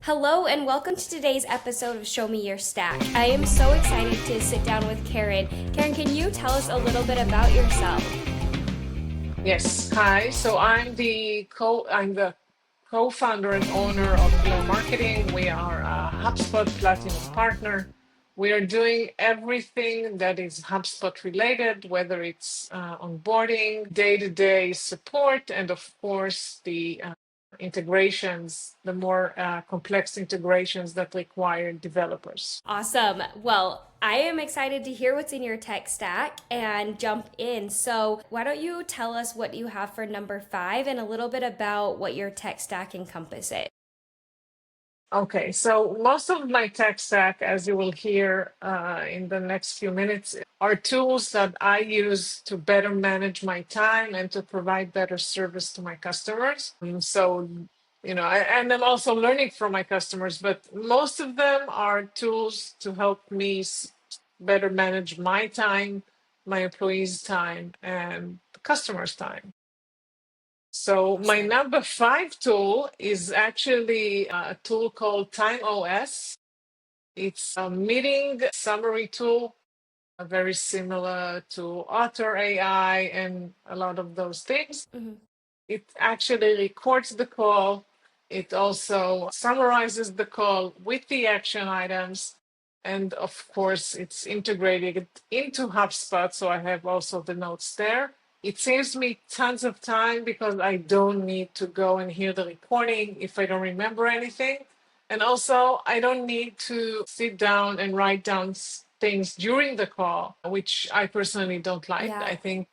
Hello and welcome to today's episode of Show Me Your Stack. I am so excited to sit down with Karin. Karin, can you tell us a little bit about yourself? Yes. Hi. So I'm the co-founder and owner of Flow Marketing. We are a HubSpot Platinum Partner. We are doing everything that is HubSpot related, whether it's onboarding, day-to-day support, and of course the integrations, the more complex integrations that require developers. Awesome. Well, I am excited to hear what's in your tech stack and jump in. So, why don't you tell us what you have for number 5 and a little bit about what your tech stack encompasses? Okay, so most of my tech stack, as you will hear in the next few minutes, are tools that I use to better manage my time and to provide better service to my customers. And I'm also learning from my customers, but most of them are tools to help me better manage my time, my employees' time, and the customers' time. So my Awesome. number 5 tool is actually a tool called Time OS. It's a meeting summary tool, very similar to Otter AI and a lot of those things. Mhm. It actually records the call. It also summarizes the call with the action items. And of course, it's integrated into HubSpot. So I have also the notes there. It saves me tons of time because I don't need to go and hear the recording if I don't remember anything. And also, I don't need to sit down and write down things during the call, which I personally don't like. Yeah, I think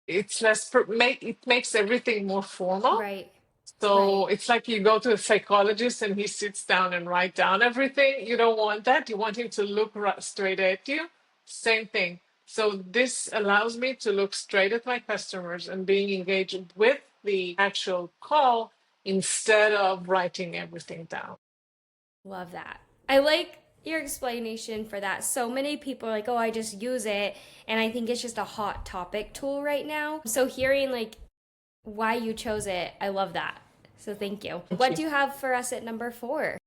it's it makes everything more formal. right. So Right. it's like you go to a psychologist and he sits down and write down everything. You don't want that. You want him to look straight at you. Same thing. So this allows me to look straight at my customers and being engaged with the actual call instead of writing everything down. Love that. I like your explanation for that. So many people are like, oh, I just use it. And I think it's just a hot topic tool right now. So hearing like why you chose it, I love that. So thank you. Thank What you. do you have for us at number 4?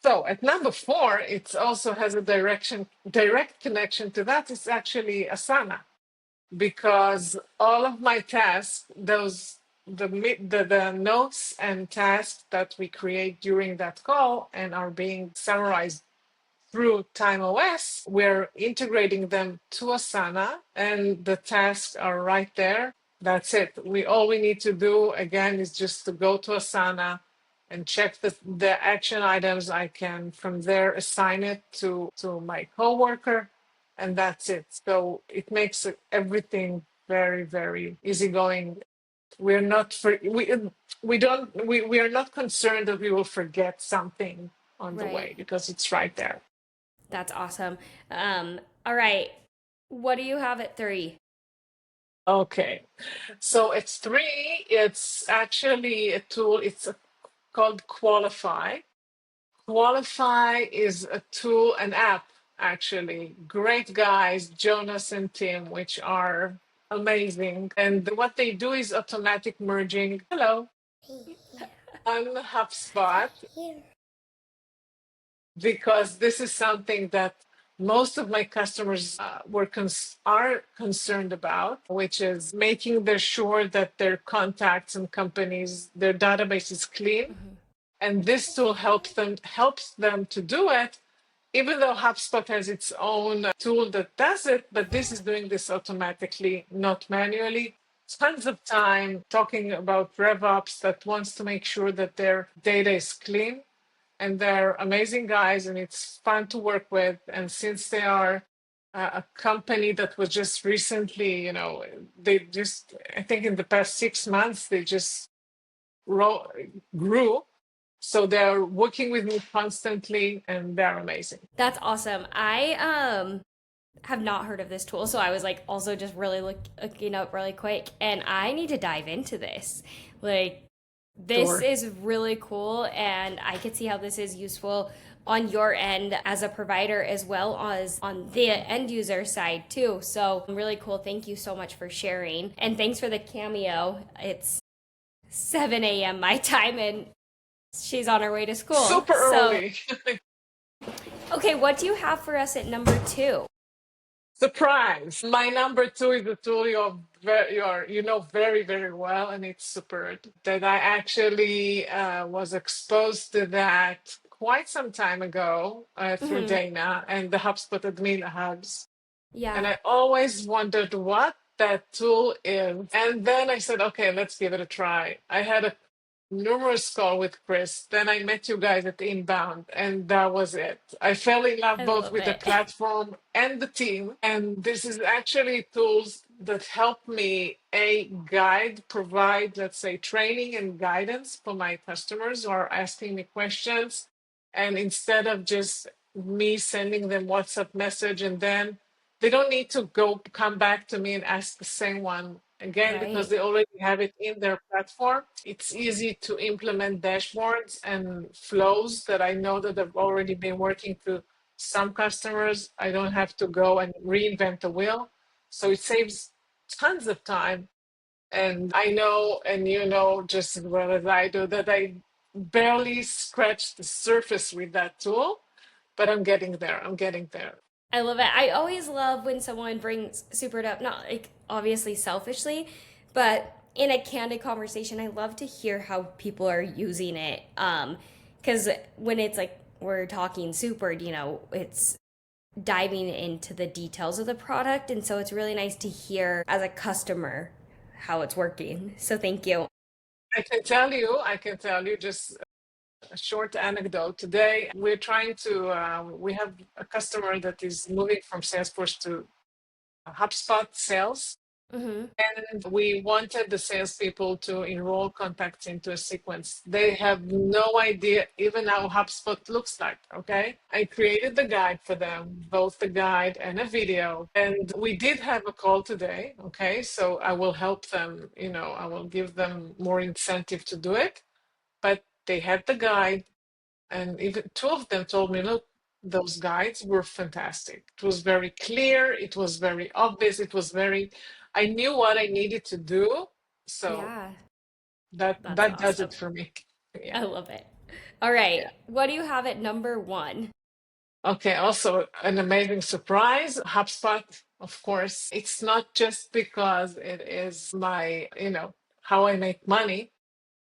So at number 4, it also has a direct connection to that. It's actually Asana, because all of my tasks, the notes and tasks that we create during that call and are being summarized through TimeOS, we're integrating them to Asana, and the tasks are right there. That's it. We all we need to do again is just to go to Asana and check the action items. I can from there assign it to my coworker, and that's it. So it makes everything very, very easygoing. We're not for we don't we are not concerned that we will forget something on the Right. way because it's right there. That's awesome. All right. What do you have at 3? Okay, so it's 3. It's actually a tool. Called Qualify. Qualify is a tool, an app, actually. Great guys, Jonas and Tim, which are amazing. And what they do is automatic merging. Hello, on HubSpot, because this is something that most of my customers are concerned about, which is making sure that their contacts and companies, their database is clean. Mhm. And this tool helps them to do it, even though HubSpot has its own tool that does it, but this is doing this automatically, not manually. Tons of time talking about RevOps that wants to make sure that their data is clean, and they're amazing guys and it's fun to work with. And since they are a company that was just recently, they just, I think in the past 6 months, they just grew. So they're working with me constantly and they're amazing. That's awesome. I have not heard of this tool, so I was like also just really looking up really quick, and I need to dive into this. Like this Sure. is really cool, and I could see how this is useful on your end as a provider as well as on the end user side too. So really cool. Thank you so much for sharing, and thanks for the cameo. It's 7 a.m. my time, and She's on her way to school. Super So, early. okay, what do you have for us at number two? Surprise! My number two is a tool you know very very well, and it's Superb. That I actually was exposed to that quite some time ago through Hmm. Dana and the HubSpot admin hubs, and Yeah, I always wondered what that tool is. And then I said, okay, let's give it a try. I had a numerous call with Chris. Then I met you guys at Inbound, and that was it. I fell in love I both love with the it. platform and the team. And this is actually tools that help me guide, provide, let's say, training and guidance for my customers who are asking me questions. And instead of just me sending them WhatsApp message and then they don't need to go come back to me and ask the same one again because Right, they already have it in their platform. It's easy to implement dashboards and flows that I know that have already been working to some customers. I don't have to go and reinvent the wheel. So it saves tons of time. And I know, and you know just as well as I do, that I barely scratched the surface with that tool, but I'm getting there. I'm getting there. I love it. I always love when someone brings Supered up, not like obviously selfishly, but in a candid conversation. I love to hear how people are using it. Because when it's like we're talking Supered, it's diving into the details of the product, and so it's really nice to hear as a customer how it's working. So thank you. I can tell you just a short anecdote. Today, we have a customer that is moving from Salesforce to HubSpot sales. Mm-hmm. And we wanted the salespeople to enroll contacts into a sequence. They have no idea even how HubSpot looks like. Okay. I created the guide for them, both the guide and a video. And we did have a call today. Okay. So I will help them, I will give them more incentive to do it. But they had the guide, and even two of them told me, look, those guides were fantastic. It was very clear, it was very obvious, I knew what I needed to do. So Yeah, that's that does it awesome. for me. I Yeah. love it. All Yeah. right, what do you have at number one? Okay, also an amazing surprise. HubSpot, of course, it's not just because it is how I make money.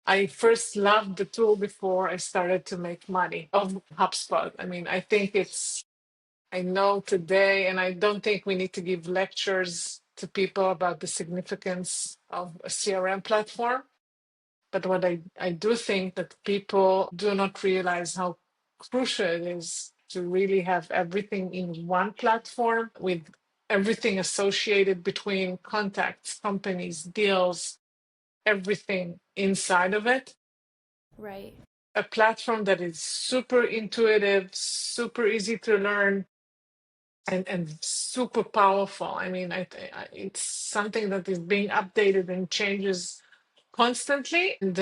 I first loved the tool before I started to make money of HubSpot. I mean, I know today, and I don't think we need to give lectures to people about the significance of a CRM platform. But what I do think that people do not realize how crucial it is to really have everything in one platform with everything associated between contacts, companies, deals, everything inside of it. Right. A platform that is super intuitive, super easy to learn, and super powerful. I mean, it's something that is being updated and changes constantly. And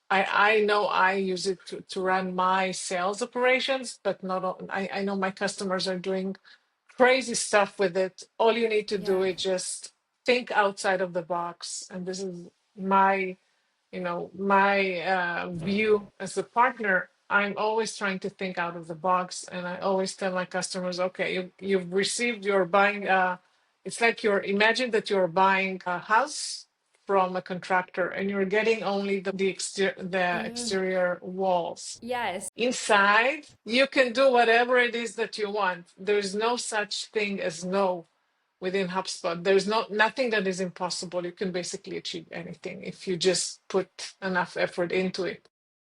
I know I use it to run my sales operations, but not all, I know my customers are doing crazy stuff with it. All you need to do Yeah. is just think outside of the box. And this is my my view as a partner. I'm always trying to think out of the box, and I always tell my customers, okay, you've received, you're buying, it's like imagine that you're buying a house from a contractor and you're getting only the Mm, exterior walls. yes. Inside, you can do whatever it is that you want. There's no such thing as no within HubSpot. There's nothing that is impossible. You can basically achieve anything if you just put enough effort into it.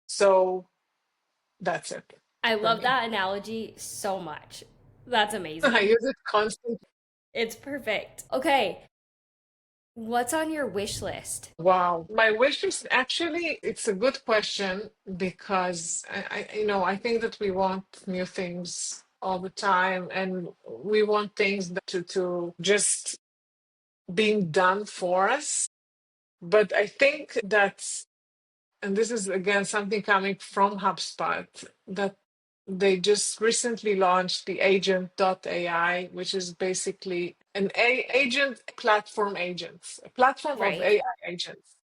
So that's it I for love me. that analogy so much. That's I amazing. use it constantly. It's perfect. Okay, what's on your wish list? Wow. My wish is actually, it's a good question because I think that we want new things all the time, and we want things to just being done for us. But I think that's, and this is again something coming from HubSpot, that they just recently launched the agent.ai, which is basically an agent platform agents, a platform of Right. AI agents.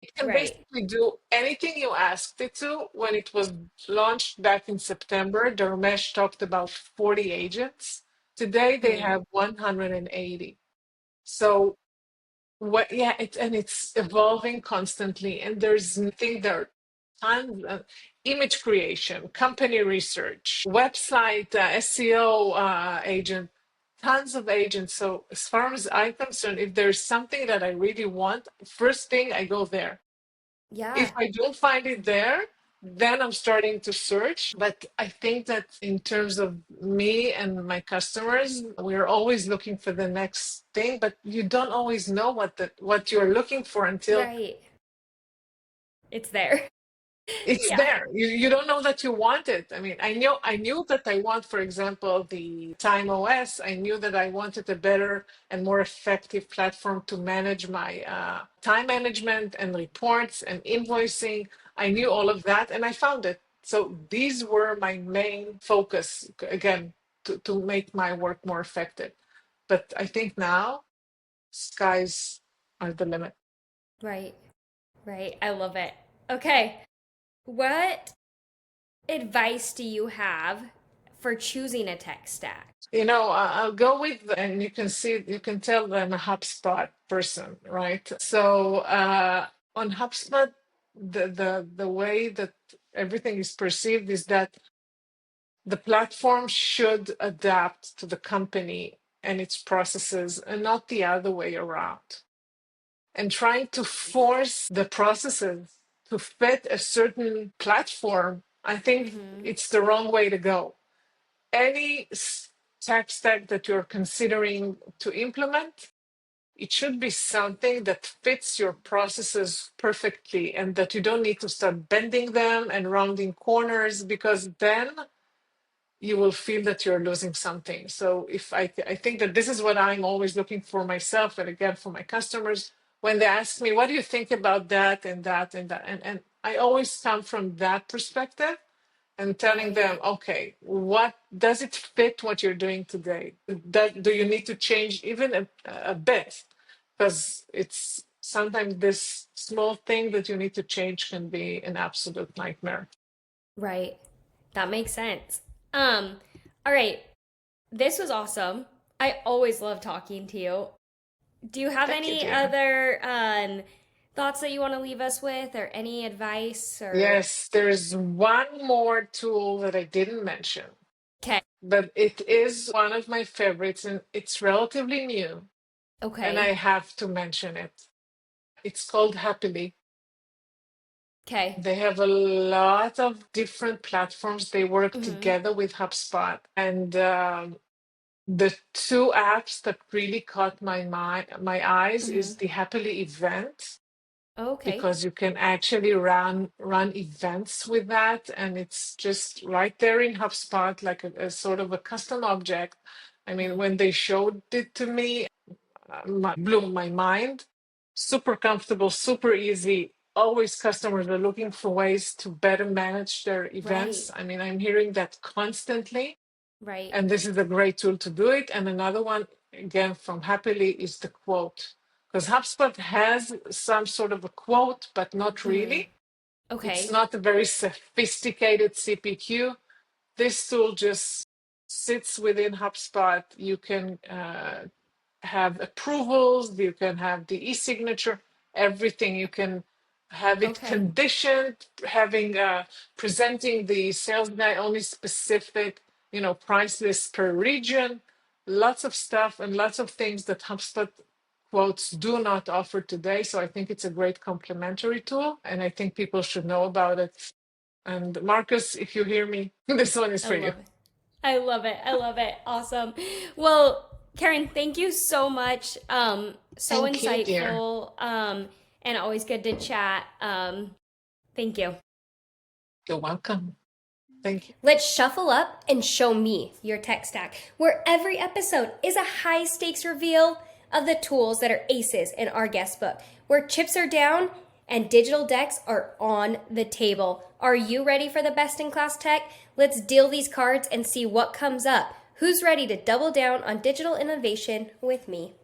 It can Right. basically do anything you asked it to. When it was launched back in September, Dharmesh talked about 40 agents. Today they Hmm. have 180. So what, yeah, it's evolving constantly, and there's nothing there. Tons of image creation, company research, website SEO agent, tons of agents. So as far as I'm concerned, if there's something that I really want, first thing I go there. If Yeah. I don't find it there, then I'm starting to search. But I think that in terms of me and my customers, we're always looking for the next thing, but you don't always know what you're looking for until Right. It's there. it's Yeah. there. You don't know that you want it. I mean, I knew that I want, for example, the Time OS. I knew that I wanted a better and more effective platform to manage my time management and reports and invoicing. I knew all of that, and I found it. So these were my main focus again to make my work more effective. But I think now skies are the limit. Right. Right. I love it. Okay. What advice do you have for choosing a tech stack? I'll go with, and you can tell that I'm a HubSpot person, right? So on HubSpot, the way that everything is perceived is that the platform should adapt to the company and its processes, and not the other way around. And trying to force the processes to fit a certain platform, I think Mm-hmm. it's the wrong way to go. Any tech stack that you're considering to implement, it should be something that fits your processes perfectly and that you don't need to start bending them and rounding corners, because then you will feel that you're losing something. So if I think that this is what I'm always looking for myself, and again for my customers, when they ask me, what do you think about that and that and that? And I always come from that perspective and telling Right. them, okay, what does it fit what you're doing today? Do you need to change even a bit? Because it's sometimes this small thing that you need to change can be an absolute nightmare. Right. That makes sense. Um, all right. This was awesome. I always love talking to you. Do you have Thank you, any dear. other thoughts that you want to leave us with, or any advice, or Yes, there's one more tool that I didn't mention, okay. but it is one of my favorites and it's relatively new, and Okay. I have to mention it. It's called Happily. Okay. They have a lot of different platforms. They work Mm-hmm. together with HubSpot. And the two apps that really caught my eyes Mm-hmm. is the Happily event, Okay. because you can actually run events with that, and it's just right there in HubSpot, like a sort of a custom object. I mean, Mm-hmm. when they showed it to me, blew my mind. Super comfortable, super easy. Always customers are looking for ways to better manage their Right. events. I mean, I'm hearing that constantly, Right. and this is a great tool to do it. And another one, again, from Happily is the quote, because HubSpot has some sort of a quote, but not Mm-hmm. really. It's Okay. not a very sophisticated CPQ. This tool just sits within HubSpot. You can have approvals, you can have the e-signature, everything. You can have it Okay. conditioned, having presenting the sales guy only specific, price list per region, lots of stuff and lots of things that HubSpot quotes do not offer today. So I think it's a great complementary tool, and I think people should know about it. And Marcus, if you hear me, this one is I for you. love it. I love it. I love it. Awesome. Well, Karen, thank you so much. So Thank you, dear. insightful. And always good to chat. Thank you. You're welcome. Thank you. Let's shuffle up and show me your tech stack, where every episode is a high stakes reveal of the tools that are aces in our guest book, where chips are down and digital decks are on the table. Are you ready for the best in class tech? Let's deal these cards and see what comes up. Who's ready to double down on digital innovation with me?